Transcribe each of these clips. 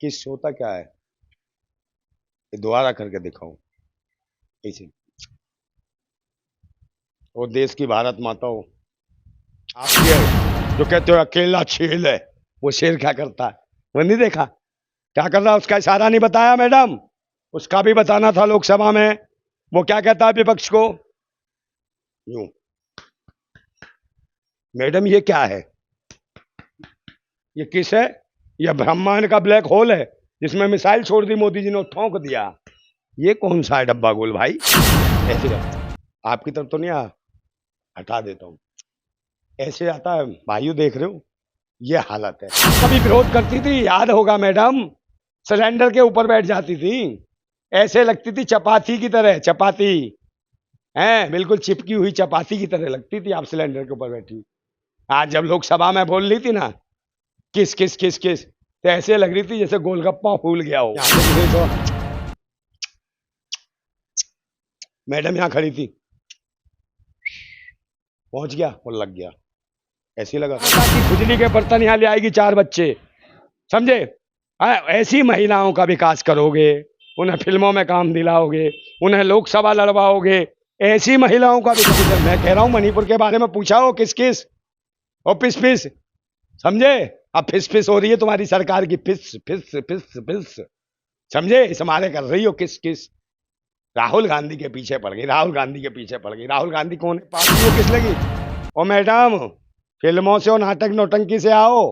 किस होता क्या है, ये दोबारा करके दिखाऊं इसे। वो देश की भारत माता हो आप, ये जो कहते हो अकेला शेर है, वो शेर क्या करता है वो नहीं देखा? क्या कर रहा है, उसका इशारा नहीं बताया मैडम? उसका भी बताना था लोकसभा में। वो क्या कहता है विपक्ष को? यूं, मैडम ये क्या है, ये किस है? ये ब्रह्मांड का ब्लैक होल है जिसमें मिसाइल छोड़ दी मोदी जी ने, ठोंक दिया। ये कौन सा है डब्बा गोल भाई? ऐसे रहो। आपकी तरफ तो नहीं आ, हटा देता हूँ। ऐसे आता है भाइयों, देख रहे हो ये हालत है। कभी विरोध करती थी, याद होगा मैडम, सिलेंडर के ऊपर बैठ जाती थी, ऐसे लगती थी चपाती की तरह, चपाती है, बिल्कुल चिपकी हुई चपाती की तरह लगती थी आप सिलेंडर के ऊपर बैठी। आज जब लोकसभा में बोल रही थी ना, किस किस किस किस, तो ऐसे लग रही थी जैसे गोलगप्पा फूल गया हो। तो मैडम यहाँ खड़ी थी, पहुंच गया और लग गया, ऐसे लगा खुजली के बर्तन यहाँ ले आएगी 4 बच्चे, समझे? ऐसी महिलाओं का विकास करोगे, उन्हें फिल्मों में काम दिलाओगे, उन्हें लोकसभा लड़वाओगे, ऐसी महिलाओं का विकास। मैं कह रहा हूं मणिपुर के बारे में पूछा हो किस किस, और पिस पिस, समझे? अब फिस फिस हो रही है तुम्हारी सरकार की, फिस फिस फिस फिस, समझे? इस हमारे कर रही हो किस किस। राहुल गांधी के पीछे पड़ गई, राहुल गांधी के पीछे पड़ गई। राहुल गांधी कौन है? पार्टी वो किस लगी? ओ मैडम, फिल्मों से और नाटक नौटंकी से आओ,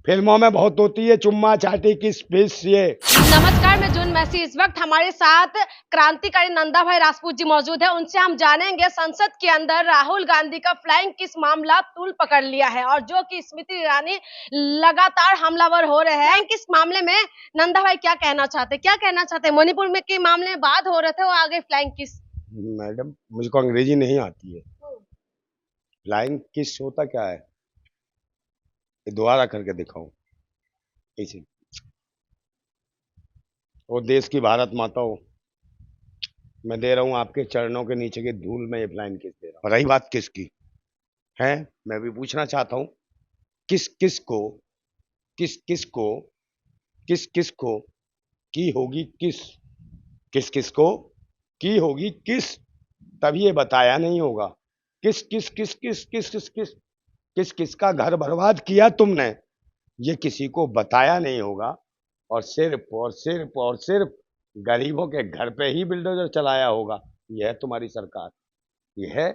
फिल्मों में बहुत होती है चुम्मा चाटी किस पिस ये। नमस्कार, मैं जून मैसी। इस वक्त हमारे साथ क्रांतिकारी नंदा भाई राजपूत जी मौजूद है। उनसे हम जानेंगे संसद के अंदर राहुल गांधी का फ्लाइंग किस मामला तूल पकड़ लिया है और जो कि स्मृति ईरानी लगातार हमलावर हो रहे हैं। किस मामले में नंदा भाई क्या कहना चाहते हैं? मणिपुर में के मामले में बात हो रहे थे, वो आगे फ्लाइंग किस। मैडम मुझको अंग्रेजी नहीं आती है, फ्लाइंग किस होता क्या है, ये दोबारा करके दिखाऊं इसे। वो देश की भारत माता हो, मैं दे रहा हूं आपके चरणों के नीचे की धूल में ये फ्लाइंग किस दे रहा हूं। रही बात किसकी है, मैं भी पूछना चाहता हूं, किस किस को, किस किस को, किस किस को की होगी किस, किस किस को की होगी किस, तब ये बताया नहीं होगा। किस किस किस किस किस किस किस किस किस का घर बर्बाद किया तुमने, ये किसी को बताया नहीं होगा। और सिर्फ और सिर्फ और सिर्फ गरीबों के घर पे ही बिल्डोजर चलाया होगा। यह है तुम्हारी सरकार, यह है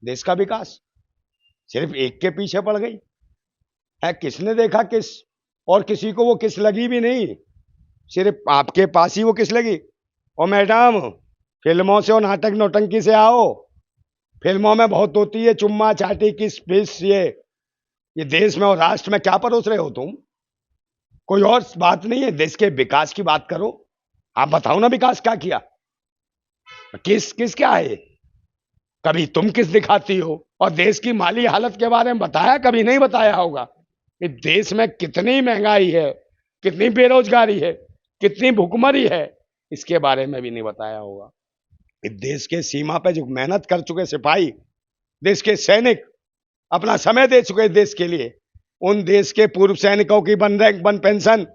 देश का विकास। सिर्फ एक के पीछे पड़ गई है, किसने देखा किस, और किसी को वो किस लगी भी नहीं, सिर्फ आपके पास ही वो किस लगी। और मैडम, फिल्मों से और नाटक नौटंकी से आओ, फिल्मों में बहुत होती है चुम्मा चाटी किस पिस ये देश में और राष्ट्र में क्या परोस रहे हो तुम? कोई और बात नहीं है, देश के विकास की बात करो। आप बताओ ना विकास क्या किया, किस किस क्या है? कभी तुम किस दिखाती हो, और देश की माली हालत के बारे में बताया? कभी नहीं बताया होगा। इस देश में कितनी महंगाई है, कितनी बेरोजगारी है, कितनी भुखमरी है, इसके बारे में भी नहीं बताया होगा। इस देश के सीमा पे जो मेहनत कर चुके सिपाही, देश के सैनिक, अपना समय दे चुके देश के लिए, उन देश के पूर्व सैनिकों की वन रैंक वन पेंशन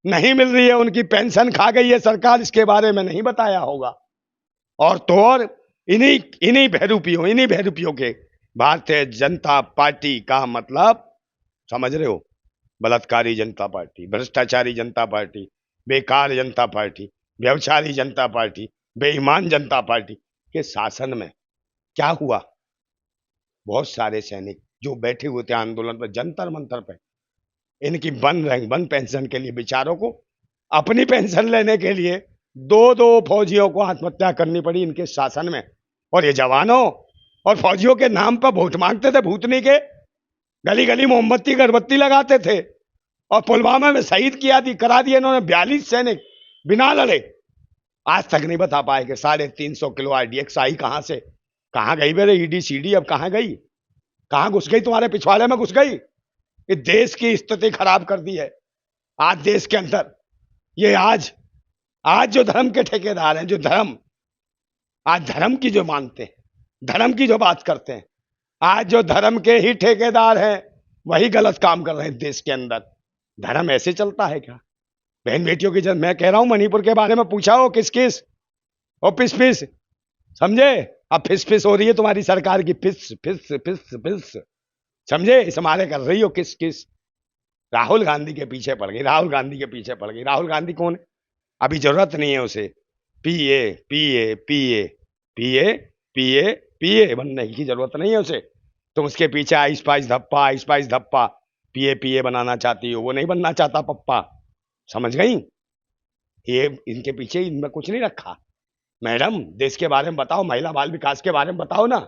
नहीं मिल रही है, उनकी पेंशन खा गई है सरकार, इसके बारे में नहीं बताया होगा। और तो और इन्हीं इन्हीं बहरूपियों के भारतीय जनता पार्टी का मतलब समझ रहे हो? बलात्कारी जनता पार्टी, भ्रष्टाचारी जनता पार्टी, बेकार जनता पार्टी, व्यभिचारी जनता पार्टी, बेईमान जनता पार्टी के शासन में क्या हुआ? बहुत सारे सैनिक जो बैठे हुए थे आंदोलन पर, जंतर मंतर पे, इनकी वन रैंक वन पेंशन के लिए बेचारों को, अपनी पेंशन लेने के लिए दो दो फौजियों को आत्महत्या करनी पड़ी इनके शासन में। और ये जवानों और फौजियों के नाम पर वोट मांगते थे भूतनी के, गली गली मोमबत्ती अगरबत्ती लगाते थे, और पुलवामा में शहीद करा दिए इन्होंने 42 सैनिक बिना लड़े। आज तक नहीं बता पाए कि 350 किलो आरडीएक्स आई कहां से, कहां गई मेरे ईडी सीडी, अब कहां गई, कहां घुस गई? तुम्हारे पिछवाड़े में घुस गई। इस देश की स्थिति खराब कर दी है आज देश के अंदर। ये आज जो धर्म के ठेकेदार हैं, जो धर्म आज धर्म की जो मानते हैं, धर्म की जो बात करते हैं, आज जो धर्म के ही ठेकेदार हैं, वही गलत काम कर रहे हैं देश के अंदर। धर्म ऐसे चलता है क्या? बहन बेटियों की इज्जत। मैं कह रहा हूं मणिपुर के बारे में पूछा हो किस किस, और पिस पिस, समझे? अब फिस फिस हो रही है तुम्हारी सरकार की, फिस फिस फिस फिस, समझे? इस मारे कर रही हो किस किस। राहुल गांधी के पीछे पड़ गई, राहुल गांधी के पीछे पड़ गई। राहुल गांधी कौन है? अभी जरूरत नहीं है उसे पीए पीए पीए पीए पीए पीए बनने की जरूरत नहीं है उसे। तुम उसके पीछे आइस पाइस धप्पा, आइस पाइस धप्पा, पीए पीए बनाना चाहती हो, वो नहीं बनना चाहता पप्पा, समझ गई? ये इनके पीछे इनमें कुछ नहीं रखा। मैडम देश के बारे में बताओ, महिला बाल विकास के बारे में बताओ ना।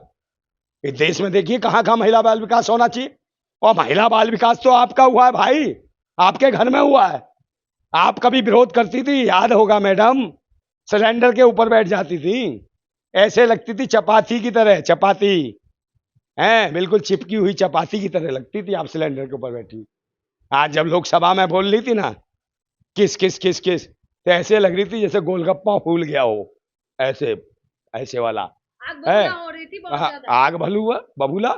इस देश में देखिए कहाँ कहाँ महिला बाल विकास होना चाहिए। और महिला बाल विकास तो आपका हुआ है भाई, आपके घर में हुआ है। आप कभी विरोध करती थी, याद होगा मैडम, सिलेंडर के ऊपर बैठ जाती थी, ऐसे लगती थी चपाती की तरह, चपाती है, बिल्कुल चिपकी हुई चपाती की तरह लगती थी आप सिलेंडर के ऊपर बैठी। आज जब लोकसभा में बोल रही थी ना किस किस किस किस, तो ऐसे लग रही थी जैसे गोलगप्पा फूल गया हो, ऐसे ऐसे वाला आग है। बबूला हो रही थी बहुत ज्यादा। आग भलूआ बबूला,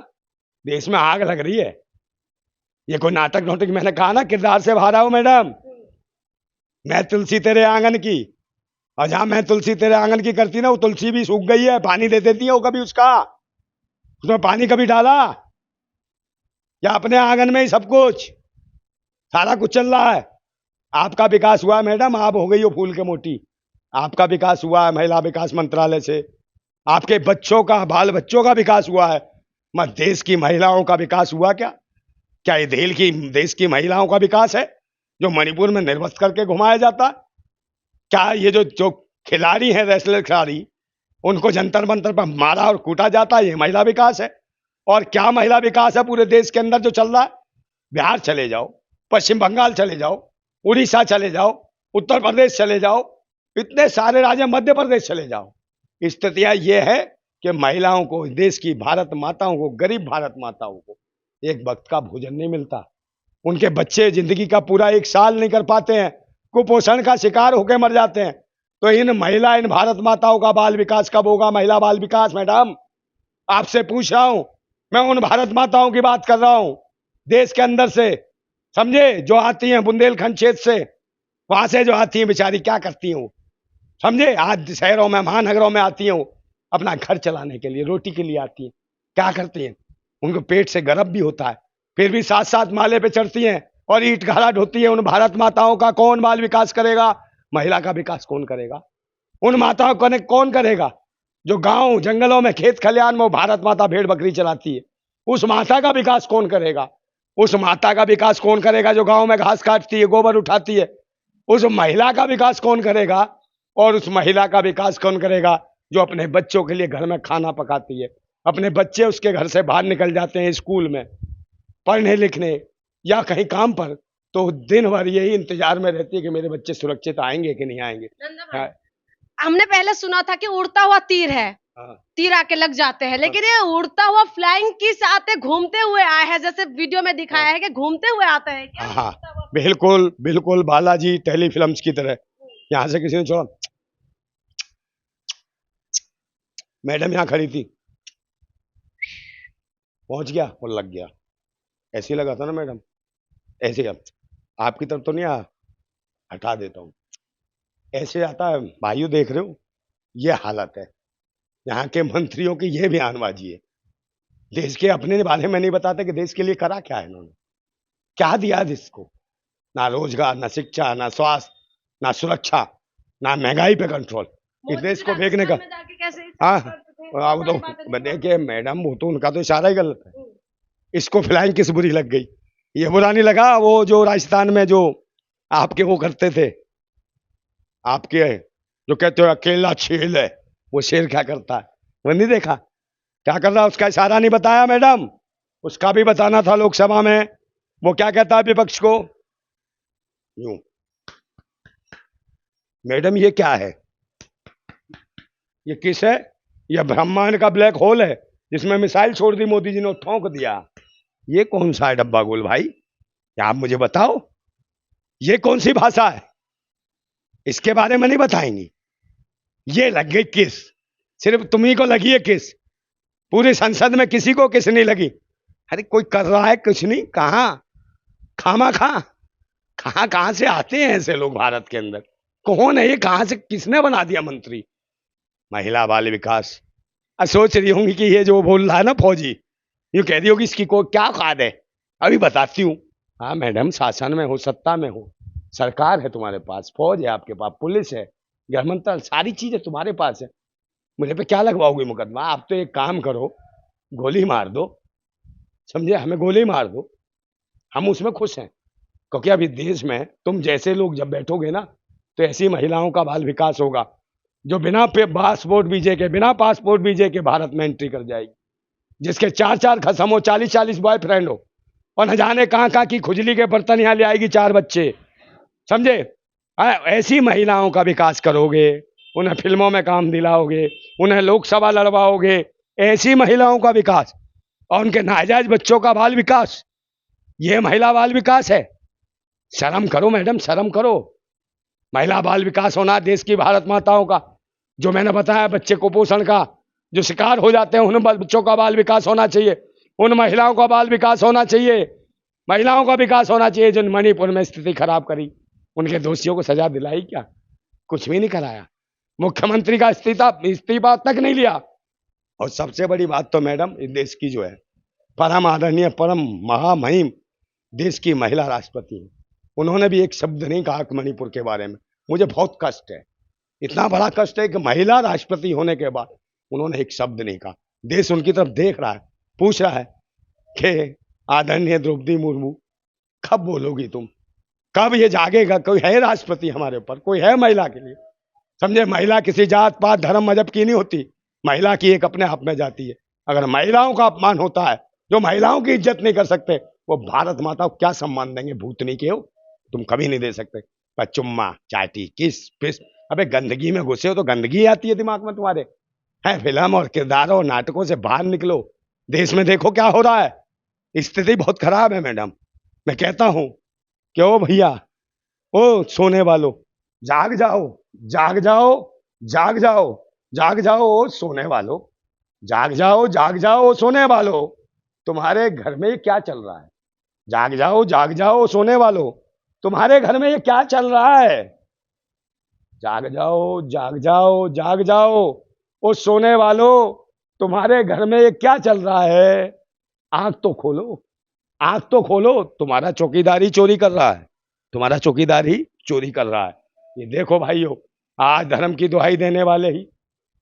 देश में आग लग रही है। ये कोई नाटक नोटक, मैंने कहा ना किरदार से बाहर आओ मैडम। मैं तुलसी तेरे आंगन की, और जहां मैं तुलसी तेरे आंगन की करती ना, वो तुलसी भी सूख गई है, पानी दे देती है वो कभी उसका, उसमें पानी कभी डाला? या अपने आंगन में ही सब कुछ सारा कुछ चल रहा है। आपका विकास हुआ है मैडम, आप हो गई हो फूल के मोटी। आपका विकास हुआ है महिला विकास मंत्रालय से, आपके बच्चों का, बाल बच्चों का विकास हुआ है। मत देश की महिलाओं का विकास हुआ क्या? क्या ये देश की महिलाओं का विकास है जो मणिपुर में निर्वस्त्र करके घुमाया जाता? क्या ये जो जो खिलाड़ी हैं, रेसलर खिलाड़ी, उनको जंतर मंतर पर मारा और कूटा जाता है, ये महिला विकास है? और क्या महिला विकास है पूरे देश के अंदर जो चल रहा है? बिहार चले जाओ, पश्चिम बंगाल चले जाओ, उड़ीसा चले जाओ, उत्तर प्रदेश चले जाओ, इतने सारे राज्य, मध्य प्रदेश चले जाओ, स्थितियां ये है कि महिलाओं को, देश की भारत माताओं को, गरीब भारत माताओं को एक वक्त का भोजन नहीं मिलता। उनके बच्चे जिंदगी का पूरा एक साल नहीं कर पाते हैं, कुपोषण का शिकार होकर मर जाते हैं। तो इन भारत माताओं का बाल विकास कब होगा? महिला बाल विकास मैडम, आपसे पूछ रहा हूं। मैं उन भारत माताओं की बात कर रहा हूं देश के अंदर से, समझे, जो आती हैं बुंदेलखंड क्षेत्र से, वहां से जो आती हैं बेचारी, क्या करती हैं वो, समझे? आज शहरों में, महानगरों में आती हैं अपना घर चलाने के लिए, रोटी के लिए आती हैं। क्या करती हैं? उनको पेट से गर्भ भी होता है, फिर भी साथ साथ माले पे चढ़ती हैं और ईंट घाला ढोती है। उन भारत माताओं का कौन बाल विकास करेगा? महिला का विकास कौन करेगा? उन माताओं का कौन करेगा जो गांव जंगलों में, खेत खलियान में भारत माता भेड़ बकरी चलाती है? उस माता का विकास कौन करेगा? उस माता का विकास कौन करेगा जो गांव में घास काटती है, गोबर उठाती है? उस महिला का विकास कौन करेगा? और उस महिला का विकास कौन करेगा जो अपने बच्चों के लिए घर में खाना पकाती है? अपने बच्चे उसके घर से बाहर निकल जाते हैं स्कूल में पढ़ने लिखने या कहीं काम पर, तो दिन भर यही इंतजार में रहती है कि मेरे बच्चे सुरक्षित आएंगे कि नहीं आएंगे। हमने पहले सुना था कि उड़ता हुआ तीर है, तीर आके लग जाते हैं, लेकिन ये उड़ता हुआ फ्लाइंग किस आते घूमते हुए आए हैं, जैसे वीडियो में दिखाया है कि घूमते हुए आते हैं क्या? हाँ, बिल्कुल बिल्कुल बालाजी टेलीफिल्म्स की तरह। यहाँ से किसी ने छोड़ा, मैडम यहाँ खड़ी थी, पहुंच गया और लग गया, ऐसे लगा था ना मैडम, ऐसे। आपकी तरफ तो नहीं आया, हटा देता हूँ, ऐसे आता है। भाइयों देख रहे हो, ये हालत है यहाँ के मंत्रियों की, ये बयानबाजी है। देश के अपने बारे में नहीं बताते कि देश के लिए करा क्या है इन्होंने, क्या दिया देश को? ना रोजगार, ना शिक्षा, ना स्वास्थ्य, ना सुरक्षा, ना महंगाई पे कंट्रोल। इस देश को फेंकने का, हाँ वो तो देखिए मैडम, वो तो उनका तो इशारा ही गलत है। इसको फ्लाइंग किस बुरी लग गई? ये बुरा नहीं लगा वो जो राजस्थान में जो आपके वो करते थे, आपके जो कहते हो अकेला छेल है, वो शेर क्या करता है वो नहीं देखा? क्या कर रहा है? उसका इशारा नहीं बताया मैडम, उसका भी बताना था लोकसभा में। वो क्या कहता है विपक्ष को? यूं, मैडम ये क्या है? ये किस है? ये ब्रह्मांड का ब्लैक होल है जिसमें मिसाइल छोड़ दी मोदी जी ने, ठोंक दिया। ये कौन सा है डब्बा गोल भाई? क्या आप मुझे बताओ, ये कौन सी भाषा है? इसके बारे में नहीं बताएंगी? ये लग गई किस, सिर्फ तुम्ही को लगी है किस, पूरी संसद में किसी को किस नहीं लगी। अरे कोई कर रहा है कुछ नहीं, कहां खामा खा कहाँ कहाँ से आते हैं ऐसे लोग भारत के अंदर? कौन है ये? कहाँ से, किसने बना दिया मंत्री? महिला बाल विकास। सोच रही होंगी कि ये जो बोल रहा है ना फौजी, यूं कह रही होगी इसकी को क्या खाद है। अभी बताती हूँ। हाँ मैडम, शासन में हो, सत्ता में हो, सरकार है तुम्हारे पास, फौज है आपके पास, पुलिस है, गृह मंत्रालय, सारी चीजें तुम्हारे पास है। मुझे पे क्या लगवाओगे मुकदमा? आप तो एक काम करो, गोली मार दो, समझे? हमें गोली मार दो, हम उसमें खुश हैं। क्योंकि अभी देश में तुम जैसे लोग जब बैठोगे ना, तो ऐसी महिलाओं का बाल विकास होगा जो बिना पासपोर्ट वीजे के भारत में एंट्री कर जाएगी, जिसके 4-4 खसम हो, 40-40 बॉयफ्रेंड हो, और न जाने कहाँ कहाँ की खुजली के बर्तन यहाँ ले आएगी 4 बच्चे, समझे? ऐसी महिलाओं का विकास करोगे, उन्हें फिल्मों में काम दिलाओगे, उन्हें लोकसभा लड़वाओगे, ऐसी महिलाओं का विकास, और उनके नाजायज बच्चों का बाल विकास, ये महिला बाल विकास है? शर्म करो मैडम, शर्म करो। महिला बाल विकास होना देश की भारत माताओं का, जो मैंने बताया बच्चे कुपोषण का जो शिकार हो जाते हैं, उन बच्चों का बाल विकास होना चाहिए, उन महिलाओं का बाल विकास होना चाहिए, महिलाओं का विकास होना चाहिए जिन मणिपुर में स्थिति खराब करी। उनके दोषियों को सजा दिलाई क्या? कुछ भी नहीं कराया। मुख्यमंत्री का इस्तीफा तक नहीं लिया। और सबसे बड़ी बात तो मैडम, इस देश की जो है परम आदरणीय, परम महामहिम देश की महिला राष्ट्रपति है, उन्होंने भी एक शब्द नहीं कहा मणिपुर के बारे में। मुझे बहुत कष्ट है, इतना बड़ा कष्ट है कि महिला राष्ट्रपति होने के बाद उन्होंने एक शब्द नहीं कहा। देश उनकी तरफ देख रहा है, पूछ रहा है कि आदरणीय द्रौपदी मुर्मू, कब बोलोगी तुम? कब ये जागेगा? कोई है राष्ट्रपति हमारे ऊपर? कोई है महिला के लिए? समझे? महिला किसी जात पात धर्म मजहब की नहीं होती, महिला की एक अपने आप में जाती है। अगर महिलाओं का अपमान होता है, जो महिलाओं की इज्जत नहीं कर सकते, वो भारत माता को क्या सम्मान देंगे? भूतनी के हो तुम, कभी नहीं दे सकते। पर चुम्मा चाटी किस पिस, अबे गंदगी में घुसे हो तो गंदगी आती है दिमाग में तुम्हारे? है फिल्म और किरदारों और नाटकों से बाहर निकलो, देश में देखो क्या हो रहा है। स्थिति बहुत खराब है मैडम। मैं कहता हूं कि ओ भैया, ओ सोने वालों, जाग जाओ, जाग जाओ, जाग जाओ, जाग जाओ, ओ सोने वालों, जाग जाओ, जाग जाओ, सोने वालों, तुम्हारे घर में क्या चल रहा है? जाग जाओ, जाग जाओ, सोने वालों, तुम्हारे घर में ये क्या चल रहा है? जाग जाओ, जाग जाओ, जाग जाओ, ओ सोने वालों, तुम्हारे घर में ये क्या चल रहा है? आंख तो खोलो, आंख तो खोलो, तुम्हारा चौकीदारी चोरी कर रहा है, तुम्हारा चौकीदारी चोरी कर रहा है। ये देखो भाइयों, आज धर्म की दुहाई देने वाले ही,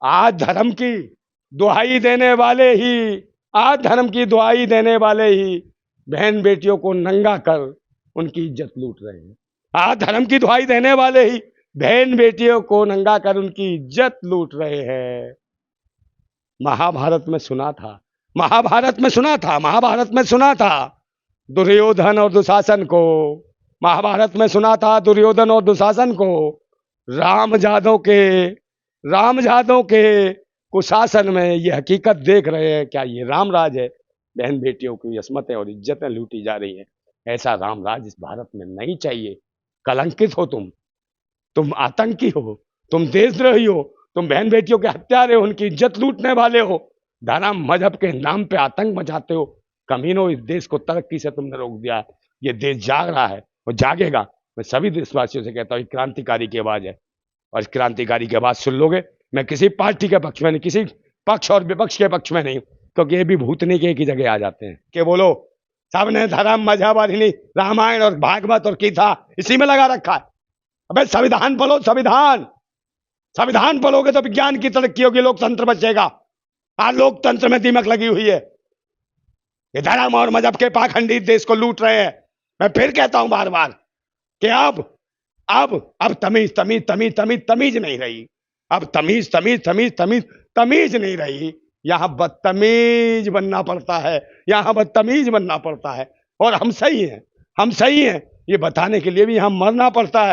आज धर्म की दुहाई देने वाले ही, आज धर्म की दुहाई देने वाले ही बहन बेटियों को नंगा कर उनकी इज्जत लूट रहे हैं। आज धर्म की दुहाई देने वाले ही बहन बेटियों को नंगा कर उनकी इज्जत लूट रहे हैं। महाभारत में सुना था, महाभारत में सुना था, महाभारत में सुना था दुर्योधन और दुशासन को, महाभारत में सुना था दुर्योधन और दुशासन को रामजादों के कुशासन में ये हकीकत देख रहे हैं। क्या ये रामराज है? बहन बेटियों की अस्मतें और इज्जतें लूटी जा रही हैं। ऐसा रामराज इस भारत में नहीं चाहिए। कलंकित हो तुम आतंकी हो, तुम देशद्रोही हो, तुम बहन बेटियों के हत्यारे हो, उनकी इज्जत लूटने वाले हो, धर्म मजहब के नाम पे आतंक मचाते हो। कमीनों, इस देश को तरक्की से तुमने रोक दिया। ये देश जाग रहा है और जागेगा। मैं सभी देशवासियों से कहता हूँ, क्रांतिकारी की आवाज है, और इस क्रांतिकारी की आवाज सुन लोगे। मैं किसी पार्टी के पक्ष में नहीं, किसी पक्ष और विपक्ष के पक्ष में नहीं, क्योंकि ये भी भूतनी के एक ही जगह आ जाते हैं। के बोलो, सबने धर्म मजहब और रामायण और भागवत और गीता इसी में लगा रखा है। अबे संविधान पढ़ो, संविधान पढ़ोगे तो विज्ञान की तरक्की होगी, लोकतंत्र बचेगा। आज लोकतंत्र में दीमक लगी हुई है। ये धर्म और मजहब के पाखंडी देश को लूट रहे हैं। मैं फिर कहता हूं बार बार कि अब तमीज नहीं रही। अब तमीज नहीं रही। यहां बदतमीज बनना पड़ता है, यहां बदतमीज बनना पड़ता है। और हम सही हैं ये बताने के लिए भी यहां मरना पड़ता है।